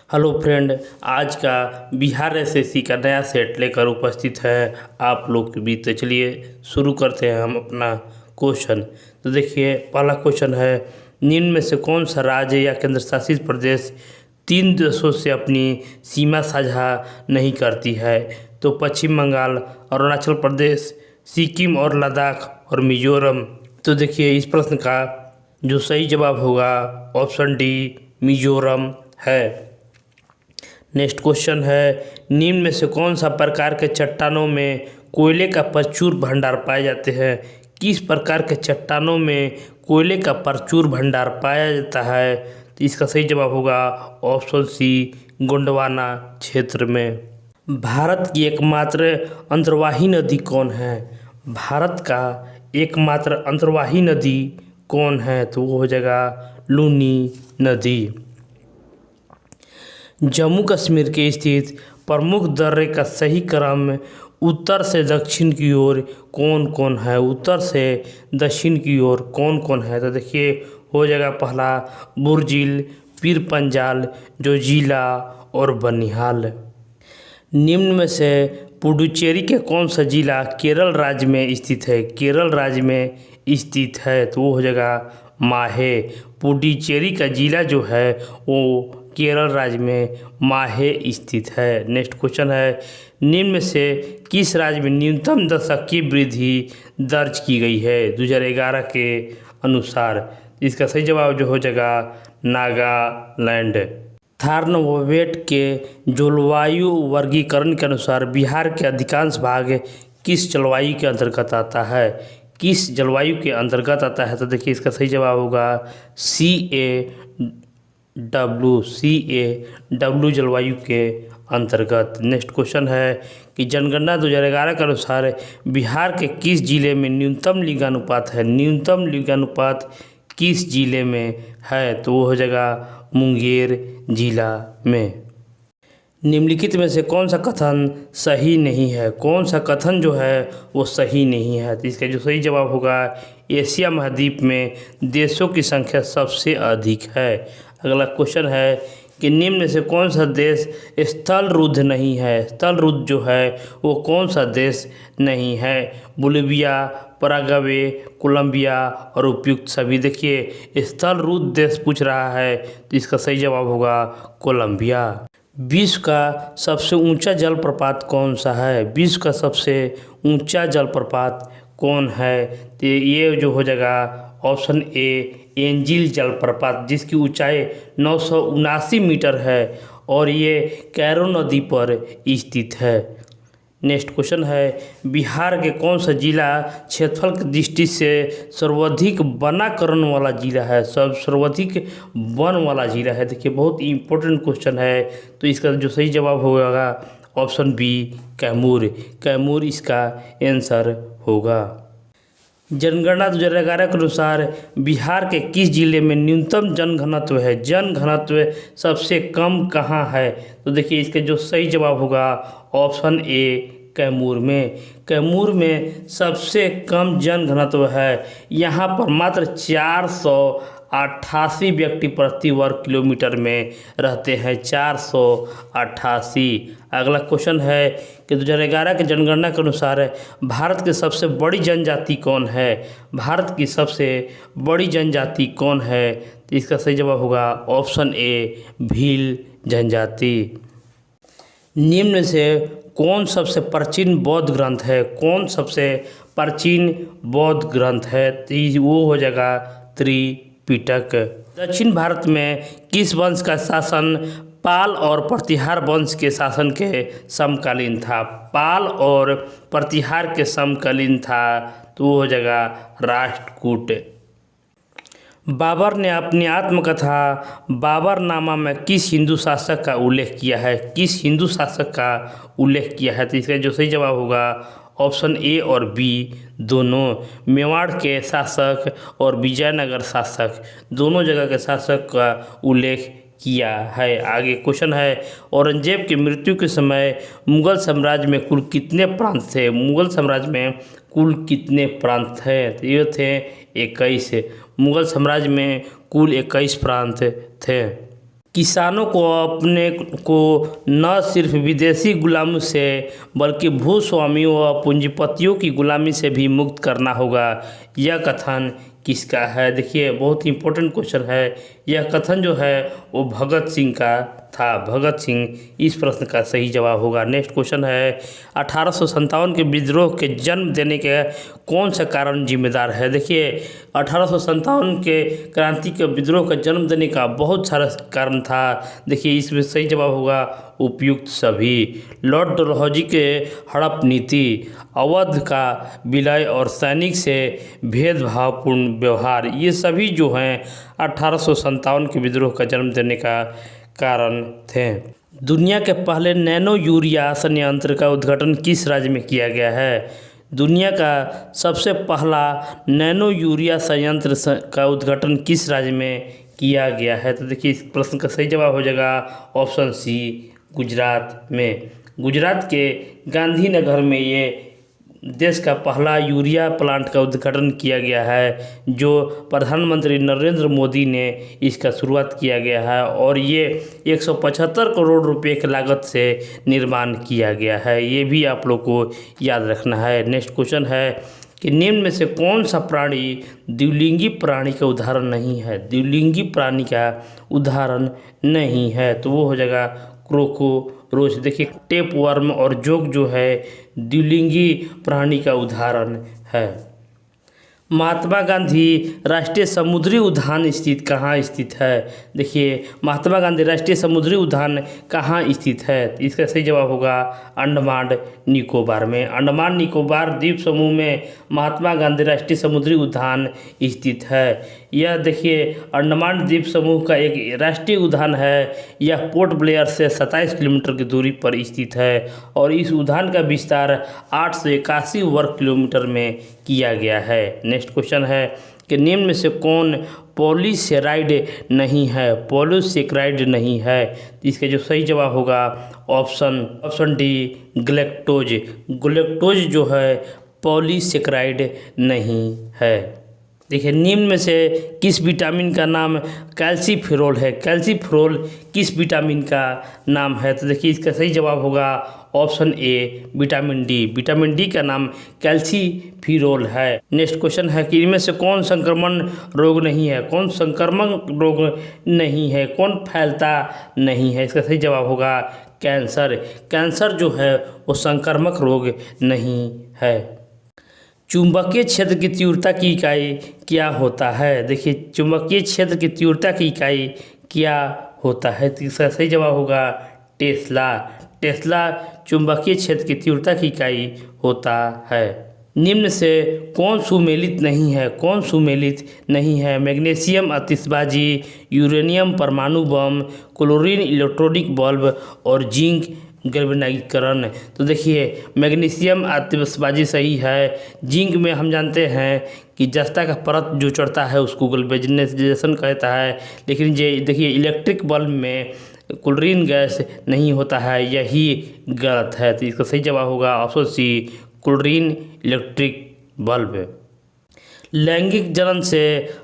Hello friend, आज का Bihar SSC का नया सेट लेकर उपस्थित है आप लोग के बीच। तो चलिए शुरू करते हैं हम अपना क्वेश्चन। तो देखिए, पहला क्वेश्चन है, निम्न में से कौन सा राज्य या केंद्र शासित प्रदेश तीन देशों से अपनी सीमा साझा नहीं करती है? तो पश्चिम बंगाल, अरुणाचल प्रदेश, सिक्किम और लद्दाख और मिजोरम। तो देखिए, इस प्रश्न का जो सही जवाब होगा ऑप्शन डी मिजोरम है। नेक्स्ट क्वेश्चन है, निम्न में से कौन सा प्रकार के चट्टानों में कोयले का प्रचुर भंडार पाए जाते हैं? किस प्रकार के चट्टानों में कोयले का प्रचुर भंडार पाया जाता है? तो इसका सही जवाब होगा ऑप्शन सी गोंडवाना क्षेत्र में। भारत की एकमात्र अंतर्वाही नदी कौन है? भारत का एकमात्र अंतर्वाही नदी कौन है? तो वो हो जाएगा लूनी नदी। जम्मू कश्मीर के स्थित प्रमुख दर्रे का सही क्रम उत्तर से दक्षिण की ओर कौन कौन है? उत्तर से दक्षिण की ओर कौन कौन है? तो देखिए, हो जाएगा पहला बुर्जिल, पीर पंजाल, जोजिला और बनिहाल। निम्न में से पुडुचेरी के कौन सा जिला केरल राज्य में स्थित है? केरल राज्य में स्थित है, तो वो हो जाएगा माहे। पुडुचेरी का जिला जो है वो केरल राज्य में माहे स्थित है। नेक्स्ट क्वेश्चन है, निम्न में से किस राज्य में न्यूनतम दशकीय वृद्धि दर्ज की गई है 2011 के अनुसार? इसका सही जवाब जो हो जाएगा नागालैंड। थार्नोवेट के जलवायु वर्गीकरण के अनुसार बिहार के अधिकांश भाग किस जलवायु के अंतर्गत आता है? किस जलवायु के अंतर्गत आता है? तो देखिए, इसका सही जवाब होगा CAW जलवायु के अंतर्गत। नेक्स्ट क्वेश्चन है कि जनगणना 2011 के अनुसार बिहार के किस जिले में न्यूनतम लिंगानुपात है? न्यूनतम लिंगानुपात किस जिले में है? तो वो हो जाएगा मुंगेर जिला में। निम्नलिखित में से कौन सा कथन सही नहीं है? कौन सा कथन जो है वो सही नहीं है? तो इसका जो सही जवाब होगा एशिया महाद्वीप में देशों की संख्या सबसे अधिक है। अगला क्वेश्चन है कि निम्न में से कौन सा देश स्थल रुद्ध नहीं है? स्थल रुद्ध जो है वो कौन सा देश नहीं है? बोलिविया, पराग्वे, कोलंबिया और उपयुक्त सभी। देखिए, स्थल रुद्ध देश पूछ रहा है, तो इसका सही जवाब होगा कोलंबिया। विश्व का सबसे ऊंचा जलप्रपात कौन सा है? विश्व का सबसे ऊंचा जलप्रपात कौन है? तो ये जो हो जाएगा ऑप्शन ए एंजिल जलप्रपात, जिसकी ऊंचाई 979 मीटर है और ये कैरो नदी पर स्थित है। नेक्स्ट क्वेश्चन है, बिहार के कौन सा जिला क्षेत्रफल की दृष्टि से सर्वाधिक वनाकरण वाला जिला है? सर्वाधिक वन वाला जिला है। देखिए, बहुत इंपॉर्टेंट क्वेश्चन है, तो इसका जो सही जवाब होगा ऑप्शन बी कैमूर। कैमूर इसका आंसर होगा। जनगणना 2011 के अनुसार बिहार के किस जिले में न्यूनतम जनघनत्व है? जनघनत्व सबसे कम कहाँ है? तो देखिए, इसका जो सही जवाब होगा ऑप्शन ए कैमूर में। कैमूर में सबसे कम जनघनत्व है। यहाँ पर मात्र 488 व्यक्ति प्रति वर्ग किलोमीटर में रहते हैं। 488। अगला क्वेश्चन है कि 2011 के जनगणना के अनुसार भारत की सबसे बड़ी जनजाति कौन है? भारत की सबसे बड़ी जनजाति कौन है? तो इसका सही जवाब होगा ऑप्शन ए भील जनजाति। निम्न में से कौन सबसे प्राचीन बौद्ध ग्रंथ है? कौन सबसे प्राचीन बौद्ध ग्रंथ है? तो वो हो जाएगा त्रिपिटक। दक्षिण भारत में किस वंश का शासन पाल और प्रतिहार वंश के शासन के समकालीन था? पाल और प्रतिहार के समकालीन था, तो वो हो जाएगा राष्ट्रकूट। बाबर ने अपनी आत्मकथा बाबरनामा में किस हिंदू शासक का उल्लेख किया है? किस हिंदू शासक का उल्लेख किया है? तो इसका जो सही जवाब होगा ऑप्शन ए और बी दोनों। मेवाड़ के शासक और विजयनगर शासक, दोनों जगह के शासक का उल्लेख किया है। आगे क्वेश्चन है, औरंगजेब की मृत्यु के समय मुगल साम्राज्य में कुल कितने प्रांत थे? मुगल साम्राज्य में कुल कितने प्रांत थे? तो ये थे 21। मुगल साम्राज्य में कुल 21 प्रांत थे। किसानों को अपने को न सिर्फ विदेशी गुलामी से बल्कि भूस्वामियों व पूंजीपतियों की गुलामी से भी मुक्त करना होगा। यह कथन किसका है? देखिए बहुत ही इंपॉर्टेंट क्वेश्चन है। यह कथन जो है वो भगत सिंह का था। भगत सिंह इस प्रश्न का सही जवाब होगा। नेक्स्ट क्वेश्चन है 1857 के विद्रोह के जन्म देने के कौन सा कारण जिम्मेदार है? देखिए 1857 के क्रांति के विद्रोह का जन्म देने का बहुत सारा कारण था। देखिए इसमें सही जवाब होगा उपयुक्त सभी। लॉर्ड डलहौजी के हड़प नीति, अवध का विलय और सैनिक से भेदभावपूर्ण व्यवहार, ये सभी जो हैं 1857 के विद्रोह का जन्म देने का कारण थे। दुनिया के पहले नैनो यूरिया संयंत्र का उद्घाटन किस राज्य में किया गया है? दुनिया का सबसे पहला नैनो यूरिया संयंत्र का उद्घाटन किस राज्य में किया गया है? तो देखिए इस प्रश्न का सही जवाब हो जाएगा ऑप्शन सी, गुजरात में। गुजरात के गांधीनगर में ये देश का पहला यूरिया प्लांट का उद्घाटन किया गया है, जो प्रधानमंत्री नरेंद्र मोदी ने इसका शुरुआत किया गया है और ये 175 करोड़ रुपए की लागत से निर्माण किया गया है। ये भी आप लोग को याद रखना है। नेक्स्ट क्वेश्चन है कि निम्न में से कौन सा प्राणी द्विलिंगी प्राणी का उदाहरण नहीं है? द्विलिंगी प्राणी का उदाहरण नहीं है तो वो हो जाएगा क्रोकोरोच। देखिए टेप वर्म और जोंक जो है द्विलिंगी प्राणी का उदाहरण है। महात्मा गांधी राष्ट्रीय समुद्री उद्यान स्थित कहाँ स्थित है? देखिए महात्मा गांधी राष्ट्रीय समुद्री उद्यान कहाँ स्थित है? इसका सही जवाब होगा अंडमान निकोबार में। अंडमान निकोबार द्वीप समूह में महात्मा गांधी राष्ट्रीय समुद्री उद्यान स्थित है। यह देखिए अंडमान द्वीप समूह का एक राष्ट्रीय उद्यान है। यह पोर्ट ब्लेयर से 27 किलोमीटर की दूरी पर स्थित है और इस उद्यान का विस्तार 881 वर्ग किलोमीटर में किया गया है। नेक्स्ट क्वेश्चन है कि निम्न में से कौन पॉलीसेराइड नहीं है? पॉलीसेक्राइड नहीं है। इसका जो सही जवाब होगा ऑप्शन डी ग्लैक्टोज। ग्लैक्टोज जो है पॉलीसेक्राइड नहीं है। देखिए निम्न में से किस विटामिन का नाम कैल्सीफेरोल है? कैल्सीफेरोल किस विटामिन का नाम है? तो देखिए इसका सही जवाब होगा option A vitamin D. Vitamin D का नाम कैल्सीफेरोल है। नेक्स्ट क्वेश्चन है कि इनमें से कौन संक्रमण रोग नहीं है? कौन संक्रमण रोग नहीं है? कौन फैलता नहीं है? इसका सही जवाब होगा कैंसर। कैंसर जो है वो संक्रामक रोग नहीं है। चुंबकीय क्षेत्र की तीव्रता की इकाई क्या होता है? देखिए चुंबकीय क्षेत्र की तीव्रता की इकाई क्या होता है? तो इसका सही जवाब होगा टेस्ला। टेस्ला चुंबकीय क्षेत्र की तीव्रता की इकाई होता है। निम्न से कौन सुमेलित नहीं है? कौन सुमेलित नहीं है? मैग्नीशियम आतिशबाजी, यूरेनियम परमाणु बम, क्लोरीन इलेक्ट्रॉनिक बल्ब और जिंक गैल्वेनाइजीकरण। तो देखिए मैग्नीशियम आतिशबाजी सही है। जिंक में हम जानते हैं कि जस्ता का परत जो चढ़ता है उसको गैल्वेनाइजेशन कहता है, लेकिन ये देखिए इलेक्ट्रिक बल्ब में क्लोरीन गैस नहीं होता है, यही गलत है। तो इसका सही जवाब होगा option C chlorine electric bulb. लैंगिक जनन से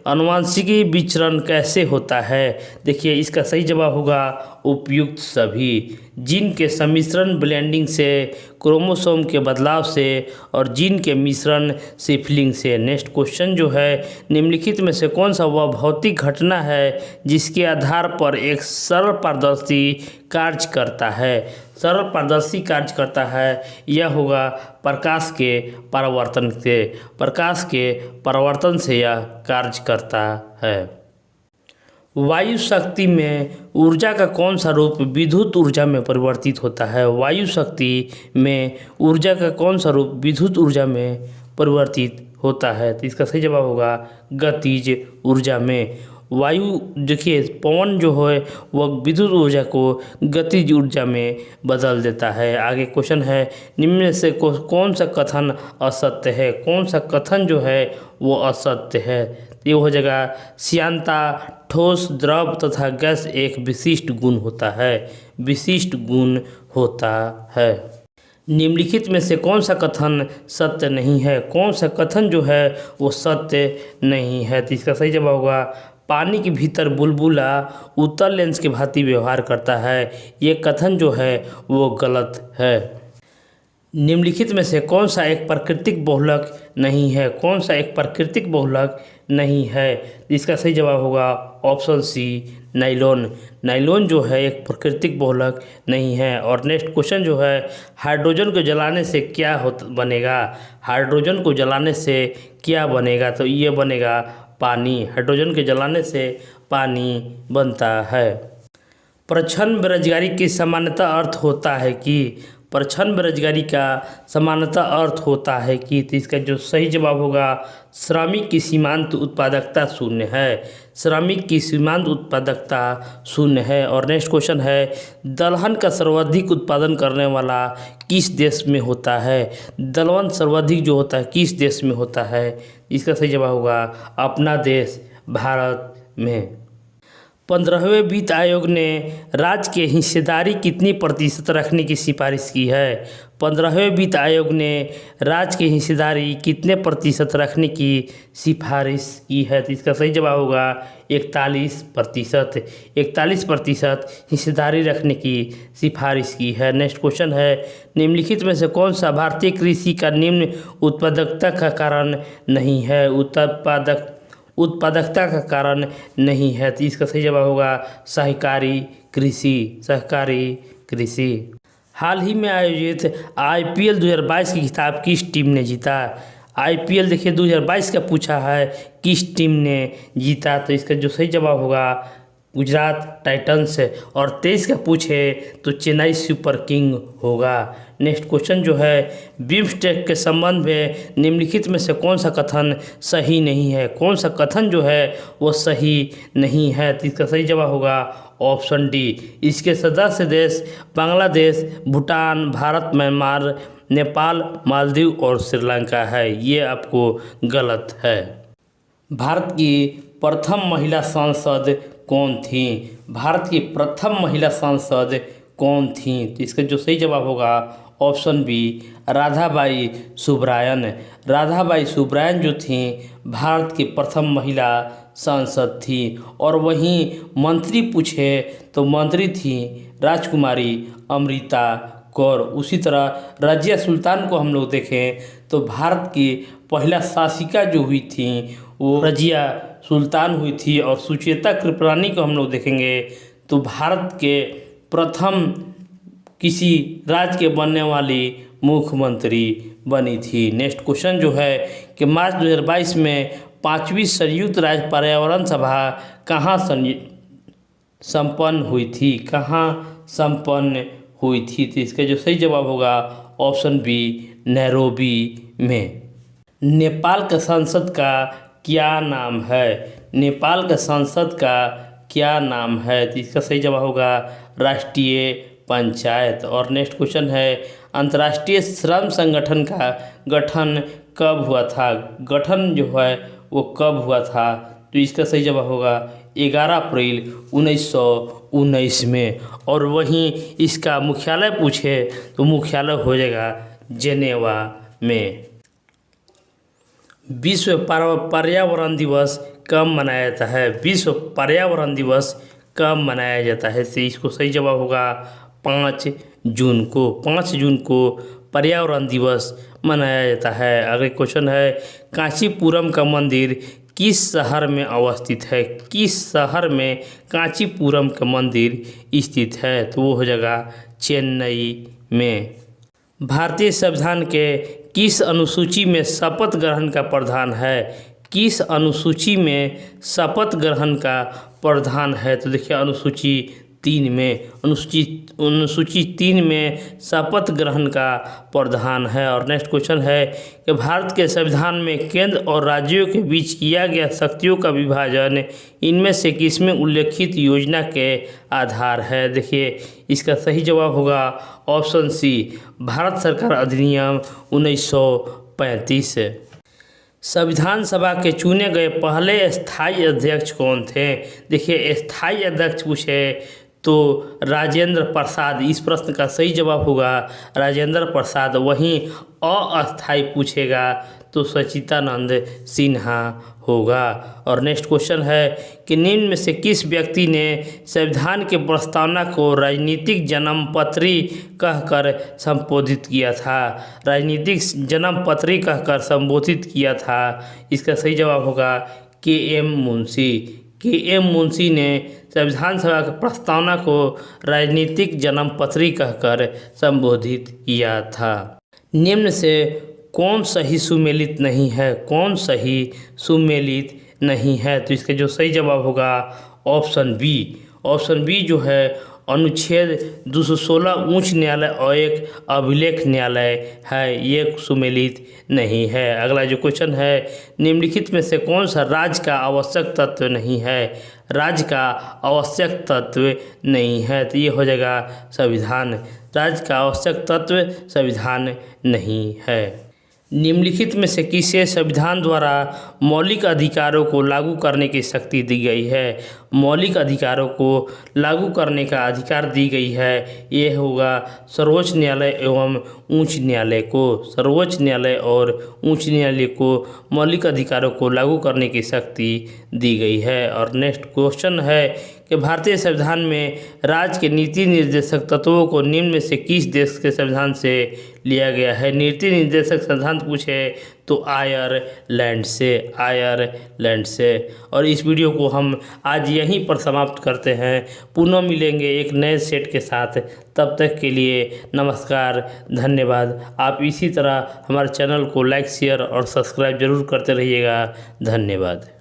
आनुवंशिकी विचरण कैसे होता है? देखिए इसका सही जवाब होगा उपयुक्त सभी। जीन के सम्मिश्रण ब्लेंडिंग से, क्रोमोसोम के बदलाव से और जीन के मिश्रण सिफलिंग से। नेक्स्ट क्वेश्चन जो है निम्नलिखित में से कौन सा वह भौतिक घटना है जिसके आधार पर एक सरल पारदर्शी कार्य करता है? सरल पारदर्शी कार्य करता है यह होगा प्रकाश के परावर्तन से। प्रकाश के परावर्तन से यह कार्य करता है। वायु शक्ति में ऊर्जा का कौन सा रूप विद्युत ऊर्जा में परिवर्तित होता है? वायु शक्ति में ऊर्जा का कौन सा रूप विद्युत ऊर्जा में परिवर्तित होता है? तो इसका सही जवाब होगा गतिज ऊर्जा में। वायु देखिए पवन जो है वह विद्युत ऊर्जा को गतिज ऊर्जा में बदल देता है। आगे क्वेश्चन है निम्न में से कौन सा कथन असत्य है? कौन सा कथन जो है वो असत्य है? ये हो जाएगा श्यानता ठोस, द्रव तथा गैस एक विशिष्ट गुण होता है। विशिष्ट गुण होता है। निम्नलिखित में से कौन सा कथन सत्य नहीं है? कौन सा कथन जो है वो सत्य नहीं है? तो इसका सही जवाब होगा पानी के भीतर बुलबुला उत्तल लेंस की भांति व्यवहार करता है। ये कथन जो है वो गलत है। निम्नलिखित में से कौन सा एक प्राकृतिक बहुलक नहीं है? कौन सा एक प्राकृतिक बहुलक नहीं है? इसका सही जवाब होगा ऑप्शन सी, नाइलॉन। नाइलॉन जो है एक प्राकृतिक बहुलक नहीं है। और नेक्स्ट क्वेश्चन जो है, हाइड्रोजन को जलाने से क्या बनेगा? हाइड्रोजन को जलाने से क्या बनेगा? तो ये बनेगा पानी। हाइड्रोजन के जलाने से पानी बनता है। प्रच्छन्न बेरोजगारी की सामान्यतः अर्थ होता है कि, प्रच्छन्न बेरोजगारी का सामान्यतः अर्थ होता है कि, तो इसका जो सही जवाब होगा श्रमिक की सीमांत उत्पादकता शून्य है। श्रमिक की सीमांत उत्पादकता शून्य है। और नेक्स्ट क्वेश्चन है, दलहन का सर्वाधिक उत्पादन करने वाला किस देश में होता है? दलहन सर्वाधिक जो होता है किस देश में होता है? इसका सही जवाब होगा अपना देश भारत में। 15वें वित्त आयोग ने राज्य के हिस्सेदारी कितनी प्रतिशत रखने की सिफारिश की है? 15वें वित्त आयोग ने राज्य की हिस्सेदारी कितने प्रतिशत रखने की सिफारिश की है? तो इसका सही जवाब होगा 41%। 41% हिस्सेदारी रखने की सिफारिश की है। नेक्स्ट क्वेश्चन है, निम्नलिखित में से कौन सा भारतीय कृषि का निम्न उत्पादकता का कारण नहीं है? उत्पादकता का कारण नहीं है। तो इसका सही जवाब होगा सहकारी कृषि। सहकारी कृषि। हाल ही में आयोजित IPL 2022 की खिताब किस टीम ने जीता? IPL देखिए 2022 का पूछा है, किस टीम ने जीता? तो इसका जो सही जवाब होगा गुजरात टाइटंस। और 23 का पूछे तो चेन्नई सुपर किंग होगा। नेक्स्ट क्वेश्चन जो है, बिम्स्टेक के संबंध में निम्नलिखित में से कौन सा कथन सही नहीं है? कौन सा कथन जो है वो सही नहीं है? तो इसका सही जवाब होगा ऑप्शन डी। इसके सदस्य देश बांग्लादेश, भूटान, भारत, म्यांमार, नेपाल, मालदीव और श्रीलंका है। ये आपको गलत है। भारत की प्रथम महिला सांसद कौन थी? भारत की प्रथम महिला सांसद कौन थी? तो इसका जो सही जवाब होगा ऑप्शन बी, राधाबाई सुब्रायन। राधाबाई सुब्रायन जो थी भारत की प्रथम महिला सांसद थी। और वहीं मंत्री पूछे तो मंत्री थी राजकुमारी अमृता कौर। उसी तरह रजिया सुल्तान को हम लोग देखें तो भारत की पहला शासिका जो हुई थी वो रजिया सुल्तान हुई थी। और सुचेता कृपलानी को हम लोग देखेंगे तो भारत के प्रथम किसी राज्य के बनने वाली मुख्यमंत्री बनी थी। नेक्स्ट क्वेश्चन जो है कि मार्च 2022 में 5वीं संयुक्त राज्य पर्यावरण सभा कहाँ संपन्न हुई थी? कहाँ संपन्न हुई थी? तो इसका जो सही जवाब होगा ऑप्शन बी, नैरोबी में। नेपाल का संसद का क्या नाम है? नेपाल का संसद का क्या नाम है? तो इसका सही जवाब होगा राष्ट्रीय पंचायत। और नेक्स्ट क्वेश्चन है, अंतर्राष्ट्रीय श्रम संगठन का गठन कब हुआ था? गठन जो है वो कब हुआ था? तो इसका सही जवाब होगा 11 अप्रैल 1919 में। और वहीं इसका मुख्यालय पूछे तो मुख्यालय हो जाएगा जेनेवा में। विश्व पर्यावरण दिवस कब मनाया जाता है? विश्व पर्यावरण दिवस कब मनाया जाता है? तो इसको सही जवाब होगा 5 जून को। 5 जून को पर्यावरण दिवस मनाया जाता है। अगले क्वेश्चन है, कांचीपुरम का मंदिर किस शहर में अवस्थित है? किस शहर में कांचीपुरम का मंदिर स्थित है? तो वो हो जाएगा चेन्नई में। भारतीय संविधान के किस अनुसूची में शपथ ग्रहण का प्रावधान है? किस अनुसूची में शपथ ग्रहण का प्रावधान है? तो देखिए अनुसूची 3 में। अनुसूची 3 में शपथ ग्रहण का प्रावधान है। और नेक्स्ट क्वेश्चन है कि भारत के संविधान में केंद्र और राज्यों के बीच किया गया शक्तियों का विभाजन इनमें से किसमें उल्लेखित योजना के आधार है? देखिए इसका सही जवाब होगा ऑप्शन सी, भारत सरकार अधिनियम 1935। संविधान सभा के चुने गए पहले स्थायी अध्यक्ष कौन थे? देखिए स्थायी अध्यक्ष पूछे तो राजेंद्र प्रसाद इस प्रश्न का सही जवाब होगा राजेंद्र प्रसाद। वहीं अस्थाई पूछेगा तो सच्चिदानंद सिन्हा होगा। और नेक्स्ट क्वेश्चन है कि निम्न में से किस व्यक्ति ने संविधान के प्रस्तावना को राजनीतिक जन्मपत्री कहकर संबोधित किया था। राजनीतिक जन्मपत्री कहकर संबोधित किया था। इसका सही जवाब होगा के.एम. मुंशी। के.एम. मुंशी ने संविधान सभा की प्रस्तावना को राजनीतिक जन्मपत्री कहकर संबोधित किया था। निम्न से कौन सही सुमेलित नहीं है? कौन सही सुमेलित नहीं है? तो इसका जो सही जवाब होगा ऑप्शन बी। ऑप्शन बी जो है अनुच्छेद 216 उच्च न्यायालय और एक अभिलेख न्यायालय है, ये सुमेलित नहीं है। अगला जो क्वेश्चन है निम्नलिखित में से कौन सा राज्य का आवश्यक तत्व नहीं है? राज्य का आवश्यक तत्व नहीं है तो ये हो जाएगा संविधान। राज्य का आवश्यक तत्व संविधान नहीं है। निम्नलिखित में से किसे संविधान द्वारा मौलिक अधिकारों को लागू करने की शक्ति दी गई है? मौलिक अधिकारों को लागू करने का अधिकार दी गई है, ये होगा सर्वोच्च न्यायालय एवं उच्च न्यायालय को। सर्वोच्च न्यायालय और उच्च न्यायालय को मौलिक अधिकारों को लागू करने की शक्ति दी गई है। और नेक्स्ट क्वेश्चन है कि भारतीय संविधान में राज्य के नीति निर्देशक तत्वों को निम्न में से किस देश के संविधान से लिया गया है? नीति निर्देशक सिद्धांत पूछे तो आयरलैंड से। आयरलैंड से। और इस वीडियो को हम आज यहीं पर समाप्त करते हैं। पुनः मिलेंगे एक नए सेट के साथ। तब तक के लिए नमस्कार, धन्यवाद। आप इसी तरह हमारे चैनल को लाइक, शेयर और सब्सक्राइब जरूर करते रहिएगा। धन्यवाद।